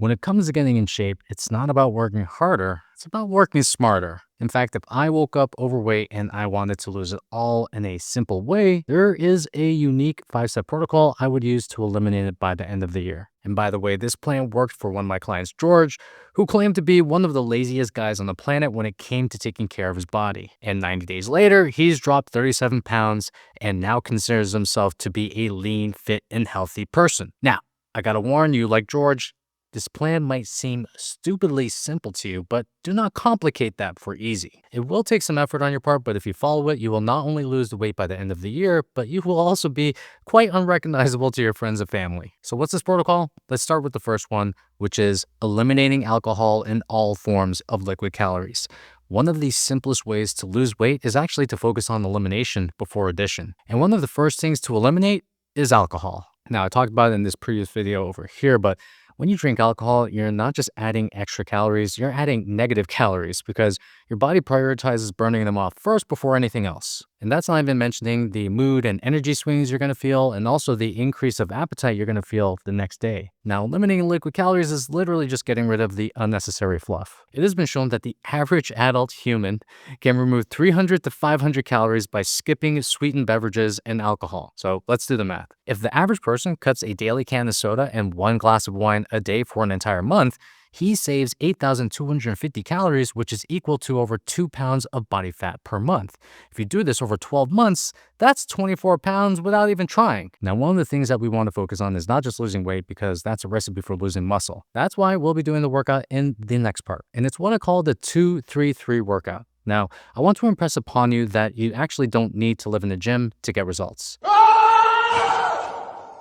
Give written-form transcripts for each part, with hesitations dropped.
When it comes to getting in shape, it's not about working harder, it's about working smarter. In fact, if I woke up overweight and I wanted to lose it all in a simple way, there is a unique 5-step protocol I would use to eliminate it by the end of the year. And by the way, this plan worked for one of my clients, George, who claimed to be one of the laziest guys on the planet when it came to taking care of his body. And 90 days later, he's dropped 37 pounds and now considers himself to be a lean, fit, and healthy person. Now, I gotta warn you, like George, this plan might seem stupidly simple to you, but do not complicate that for easy. It will take some effort on your part, but if you follow it, you will not only lose the weight by the end of the year, but you will also be quite unrecognizable to your friends and family. So what's this protocol? Let's start with the first one, which is eliminating alcohol in all forms of liquid calories. One of the simplest ways to lose weight is actually to focus on elimination before addition. And one of the first things to eliminate is alcohol. Now, I talked about it in this previous video over here, but when you drink alcohol, you're not just adding extra calories, you're adding negative calories because your body prioritizes burning them off first before anything else. And that's not even mentioning the mood and energy swings you're going to feel, and also the increase of appetite you're going to feel the next day. Now, eliminating liquid calories is literally just getting rid of the unnecessary fluff. It has been shown that the average adult human can remove 300 to 500 calories by skipping sweetened beverages and alcohol. So let's do the math. If the average person cuts a daily can of soda and 1 glass of wine a day for an entire month, he saves 8,250 calories, which is equal to over 2 pounds of body fat per month. If you do this over 12 months, that's 24 pounds without even trying. Now, one of the things that we want to focus on is not just losing weight because that's a recipe for losing muscle. That's why we'll be doing the workout in the next part. And it's what I call the 2-3-3 workout. Now, I want to impress upon you that you actually don't need to live in the gym to get results.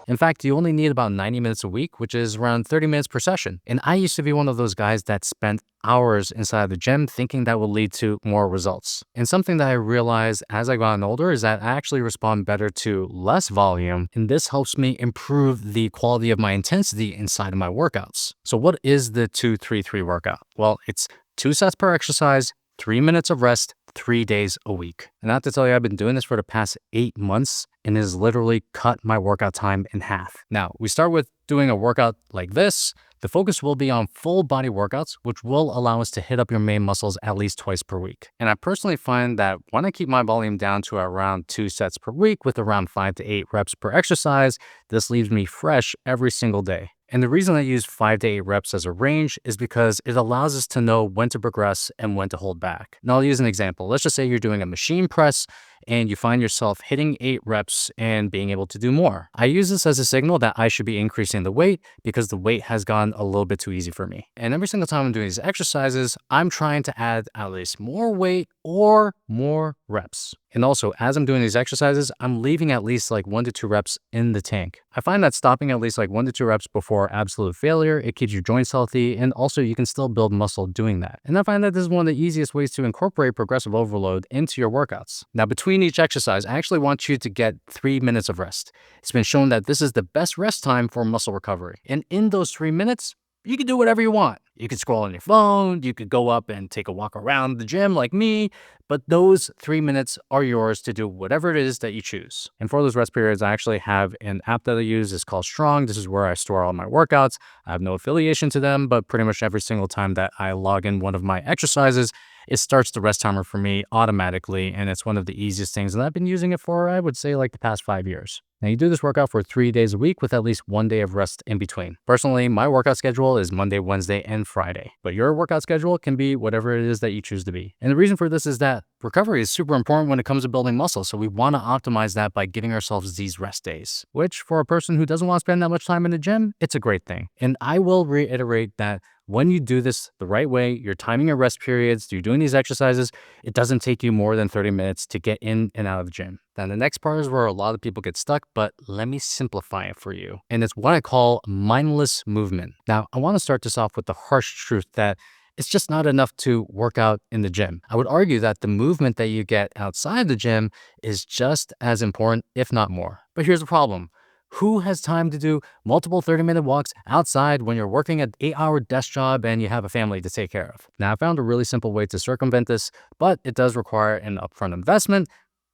In fact, you only need about 90 minutes a week, which is around 30 minutes per session. And I used to be one of those guys that spent hours inside the gym thinking that will lead to more results. And something that I realized as I got older is that I actually respond better to less volume, and this helps me improve the quality of my intensity inside of my workouts. So what is the 2-3-3 workout? Well, it's 2 sets per exercise, 3 minutes of rest, 3 days a week. And I have to tell you, I've been doing this for the past 8 months and it has literally cut my workout time in half. Now, we start with doing a workout like this. The focus will be on full body workouts, which will allow us to hit up your main muscles at least twice per week. And I personally find that when I keep my volume down to around 2 sets per week with around 5 to 8 reps per exercise, this leaves me fresh every single day. And the reason I use 5 to 8 reps as a range is because it allows us to know when to progress and when to hold back. Now, I'll use an example. Let's just say you're doing a machine press and you find yourself hitting 8 reps and being able to do more. I use this as a signal that I should be increasing the weight because the weight has gone a little bit too easy for me. And every single time I'm doing these exercises, I'm trying to add at least more weight or more reps. And also, as I'm doing these exercises, I'm leaving at least like 1 to 2 reps in the tank. I find that stopping at least like 1 to 2 reps before absolute failure, it keeps your joints healthy, and also you can still build muscle doing that. And I find that this is one of the easiest ways to incorporate progressive overload into your workouts. Now, between each exercise, I actually want you to get 3 minutes of rest. It's been shown that this is the best rest time for muscle recovery. And in those 3 minutes, you can do whatever you want. You could scroll on your phone, you could go up and take a walk around the gym like me, but those 3 minutes are yours to do whatever it is that you choose. And for those rest periods, I actually have an app that I use. It's called Strong. This is where I store all my workouts. I have no affiliation to them, but pretty much every single time that I log in one of my exercises, it starts the rest timer for me automatically, and it's one of the easiest things. And I've been using it for, I would say, like the past 5 years. Now, you do this workout for 3 days a week with at least 1 day of rest in between. Personally, my workout schedule is Monday, Wednesday, and Friday, but your workout schedule can be whatever it is that you choose to be. And the reason for this is that recovery is super important when it comes to building muscle, so we want to optimize that by giving ourselves these rest days, which for a person who doesn't want to spend that much time in the gym, it's a great thing. And I will reiterate that when you do this the right way, you're timing your rest periods, you're doing these exercises, it doesn't take you more than 30 minutes to get in and out of the gym. Now, the next part is where a lot of people get stuck, but let me simplify it for you. And it's what I call mindless movement. Now, I want to start this off with the harsh truth that it's just not enough to work out in the gym. I would argue that the movement that you get outside the gym is just as important, if not more. But here's the problem. Who has time to do multiple 30-minute walks outside when you're working an 8-hour desk job and you have a family to take care of? Now, I found a really simple way to circumvent this, but it does require an upfront investment.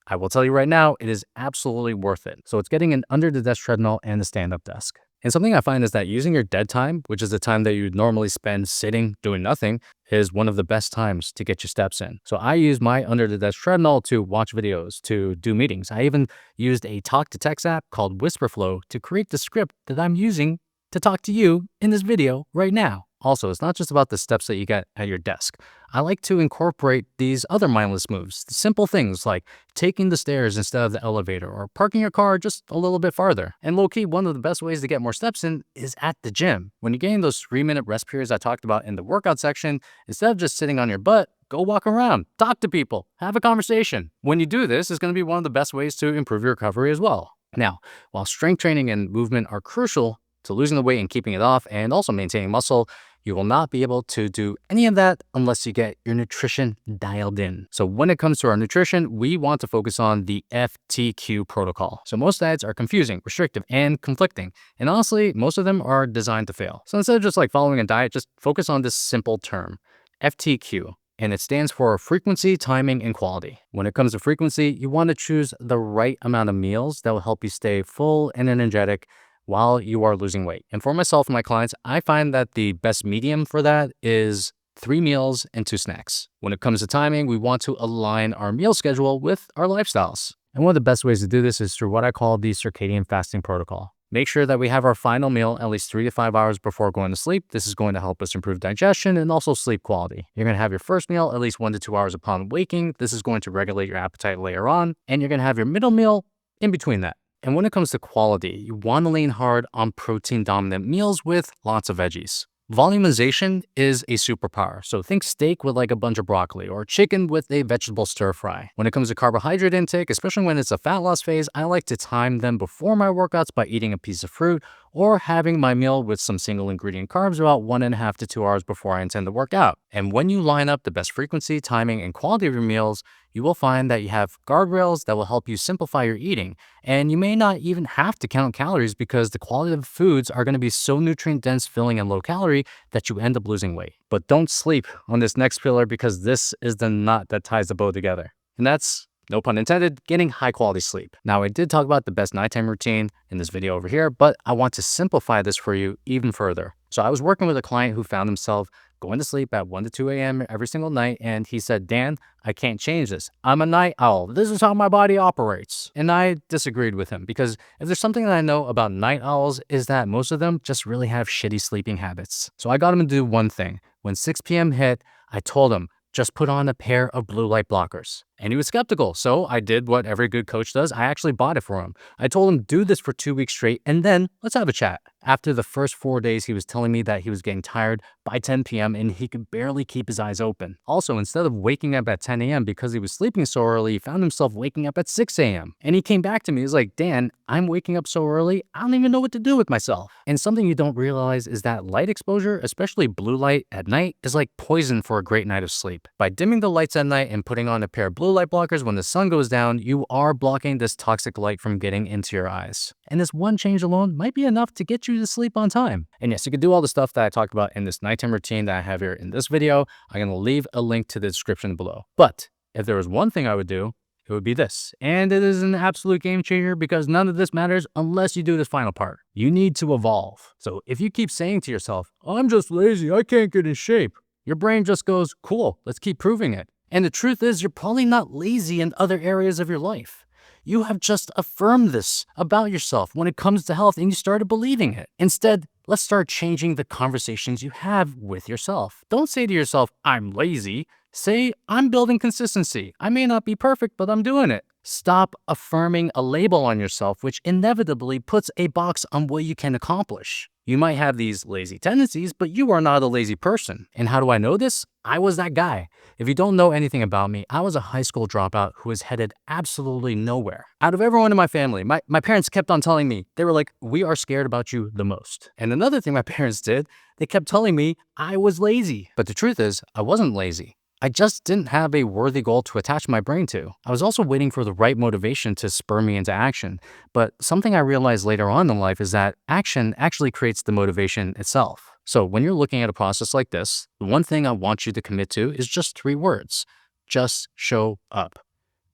I will tell you right now, it is absolutely worth it. So it's getting an under-the-desk treadmill and a stand-up desk. And something I find is that using your dead time, which is the time that you would normally spend sitting doing nothing, is one of the best times to get your steps in. So I use my under the desk treadmill to watch videos, to do meetings. I even used a talk to text app called Whisperflow to create the script that I'm using to talk to you in this video right now. Also, it's not just about the steps that you get at your desk. I like to incorporate these other mindless moves, simple things like taking the stairs instead of the elevator or parking your car just a little bit farther. And low-key, one of the best ways to get more steps in is at the gym. When you're getting those 3-minute rest periods I talked about in the workout section, instead of just sitting on your butt, go walk around, talk to people, have a conversation. When you do this, it's going to be one of the best ways to improve your recovery as well. Now, while strength training and movement are crucial to losing the weight and keeping it off and also maintaining muscle, you will not be able to do any of that unless you get your nutrition dialed in. So when it comes to our nutrition, we want to focus on the FTQ protocol. So most diets are confusing, restrictive, and conflicting. And honestly, most of them are designed to fail. So instead of just like following a diet, just focus on this simple term, FTQ. And it stands for frequency, timing, and quality. When it comes to frequency, you want to choose the right amount of meals that will help you stay full and energetic while you are losing weight. And for myself and my clients, I find that the best medium for that is 3 meals and 2 snacks. When it comes to timing, we want to align our meal schedule with our lifestyles. And one of the best ways to do this is through what I call the circadian fasting protocol. Make sure that we have our final meal at least 3 to 5 hours before going to sleep. This is going to help us improve digestion and also sleep quality. You're going to have your first meal at least 1 to 2 hours upon waking. This is going to regulate your appetite later on. And you're going to have your middle meal in between that. And when it comes to quality, you want to lean hard on protein-dominant meals with lots of veggies. Volumization is a superpower. So think steak with like a bunch of broccoli or chicken with a vegetable stir fry. When it comes to carbohydrate intake, especially when it's a fat loss phase, I like to time them before my workouts by eating a piece of fruit or having my meal with some single ingredient carbs about 1.5 to 2 hours before I intend to work out. And when you line up the best frequency, timing, and quality of your meals, you will find that you have guardrails that will help you simplify your eating. And you may not even have to count calories because the quality of the foods are going to be so nutrient dense, filling, and low calorie that you end up losing weight. But don't sleep on this next pillar because this is the knot that ties the bow together. And that's, no pun intended, getting high quality sleep. Now, I did talk about the best nighttime routine in this video over here, but I want to simplify this for you even further. So I was working with a client who found himself going to sleep at 1 to 2 a.m. every single night, and he said, Dan, I can't change this. I'm a night owl. This is how my body operates. And I disagreed with him because if there's something that I know about night owls is that most of them just really have shitty sleeping habits. So I got him to do one thing. When 6 p.m. hit, I told him, just put on a pair of blue light blockers. And he was skeptical, so I did what every good coach does. I actually bought it for him. I told him, do this for 2 weeks straight, and then let's have a chat. After the first 4 days, he was telling me that he was getting tired by 10 p.m. and he could barely keep his eyes open. Also, instead of waking up at 10 a.m. because he was sleeping so early, he found himself waking up at 6 a.m. And he came back to me, he's like, Dan, I'm waking up so early, I don't even know what to do with myself. And something you don't realize is that light exposure, especially blue light at night, is like poison for a great night of sleep. By dimming the lights at night and putting on a pair of blue light blockers when the sun goes down, you are blocking this toxic light from getting into your eyes. And this one change alone might be enough to get you to sleep on time. And yes, you can do all the stuff that I talked about in this nighttime routine that I have here in this video. I'm going to leave a link to the description below. But if there was one thing I would do, it would be this. And it is an absolute game changer because none of this matters unless you do this final part. You need to evolve. So if you keep saying to yourself, I'm just lazy, I can't get in shape, your brain just goes, cool, let's keep proving it. And the truth is, you're probably not lazy in other areas of your life. You have just affirmed this about yourself when it comes to health and you started believing it. Instead, let's start changing the conversations you have with yourself. Don't say to yourself, I'm lazy. Say, I'm building consistency. I may not be perfect, but I'm doing it. Stop affirming a label on yourself, which inevitably puts a box on what you can accomplish. You might have these lazy tendencies, but you are not a lazy person. And how do I know this? I was that guy. If you don't know anything about me, I was a high school dropout who was headed absolutely nowhere. Out of everyone in my family, my parents kept on telling me, they were like, we are scared about you the most. And another thing my parents did, they kept telling me I was lazy. But the truth is, I wasn't lazy. I just didn't have a worthy goal to attach my brain to. I was also waiting for the right motivation to spur me into action. But something I realized later on in life is that action actually creates the motivation itself. So when you're looking at a process like this, the one thing I want you to commit to is just 3 words. Just show up.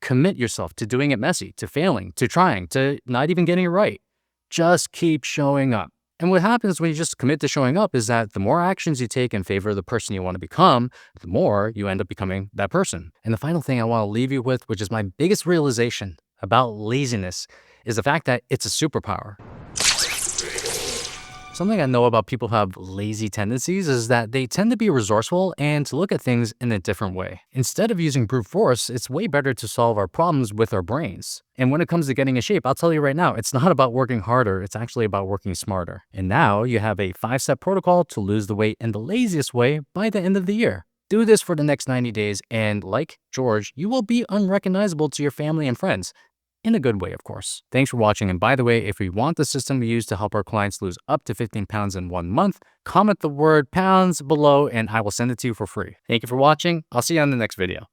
Commit yourself to doing it messy, to failing, to trying, to not even getting it right. Just keep showing up. And what happens when you just commit to showing up is that the more actions you take in favor of the person you want to become, the more you end up becoming that person. And the final thing I want to leave you with, which is my biggest realization about laziness, is the fact that it's a superpower. Something I know about people who have lazy tendencies is that they tend to be resourceful and to look at things in a different way. Instead of using brute force, it's way better to solve our problems with our brains. And when it comes to getting in shape, I'll tell you right now, it's not about working harder, it's actually about working smarter. And now you have a 5-step protocol to lose the weight in the laziest way by the end of the year. Do this for the next 90 days, and like George, you will be unrecognizable to your family and friends. In a good way, of course. Thanks for watching. And by the way, if you want the system we use to help our clients lose up to 15 pounds in 1 month, comment the word pounds below and I will send it to you for free. Thank you for watching. I'll see you on the next video.